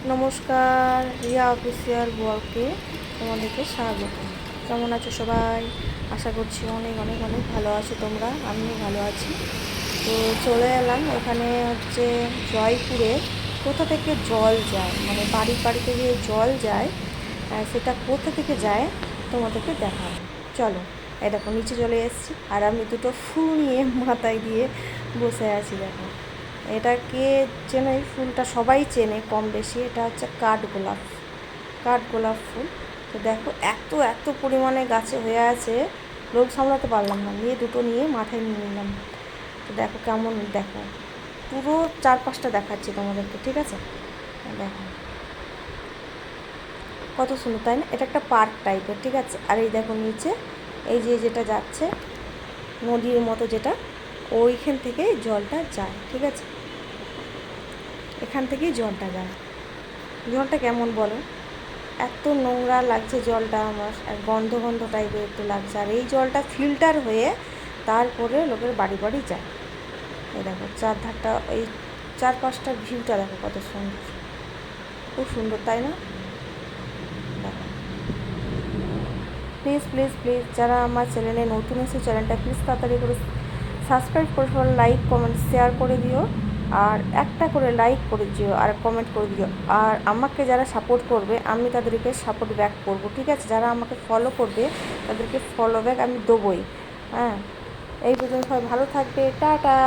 নমস্কার, রিয়া অফিসিয়াল ব্লগে তোমাদেরকে স্বাগত। কেমন আছো সবাই? আশা করছি অনেক অনেক অনেক ভালো আছো তোমরা। আমিও ভালো আছি। তো চলে এলাম এখানে হচ্ছে জয়পুরে কোথা থেকে জল যায়, মানে বাড়িতে গিয়ে জল যায়, সেটা কোথা থেকে যায় তোমাদেরকে দেখাবো। চলো, এই দেখো নিচে চলে এসেছি আর আমি দুটো ফুল নিয়ে মাথায় দিয়ে বসে আছি। দেখো, এটা কে চেনে? এই ফুলটা সবাই চেনে কম বেশি। এটা হচ্ছে কাঠগোলাপ ফুল। তো দেখো এত এত পরিমাণে গাছে হয়ে আছে, লোক সামলাতে পারলাম না, নিয়ে দুটো নিয়ে মাথায় নিয়ে নিলাম। তো দেখো কেমন, দেখো পুরো চারপাশটা দেখাচ্ছি তোমাদেরকে, ঠিক আছে? দেখো কত সুন্দর, তাই না? এটা একটা পার্ক টাইপের, ঠিক আছে? আর এই দেখো নিচে এই যে যেটা যাচ্ছে নদীর মতো, যেটা ওইখান থেকেই জলটা যায়, ঠিক আছে? এখান থেকেই জলটা যায়। জলটা কেমন বলো? এত নোংরা লাগছে জলটা আমার, আর গন্ধ গন্ধ টাইপের একটু লাগছে। আর এই জলটা ফিল্টার হয়ে তারপরে লোকের বাড়ি বাড়ি যায়। এই দেখো চারধারটা, এই চারপাশটার ভিউটা দেখো কত সুন্দর, খুব সুন্দর, তাই না? দেখো, প্লিজ প্লিজ প্লিজ যারা আমার চ্যানেলে নতুন এসে চ্যানেলটা প্লিজ তাড়াতাড়ি করে সাবস্ক্রাইব করে সবাই লাইক কমেন্ট শেয়ার করে দিও, আর একটা করে লাইক করে দিও আর কমেন্ট করে দিও। আর আমাকে যারা সাপোর্ট করবে আমি তাদেরকে সাপোর্ট ব্যাক করবো, ঠিক আছে? যারা আমাকে ফলো করবে তাদেরকে ফলো ব্যাক আমি দেবোই। হ্যাঁ, এই পর্যন্ত সবাই ভালো থাকবে, টাটা।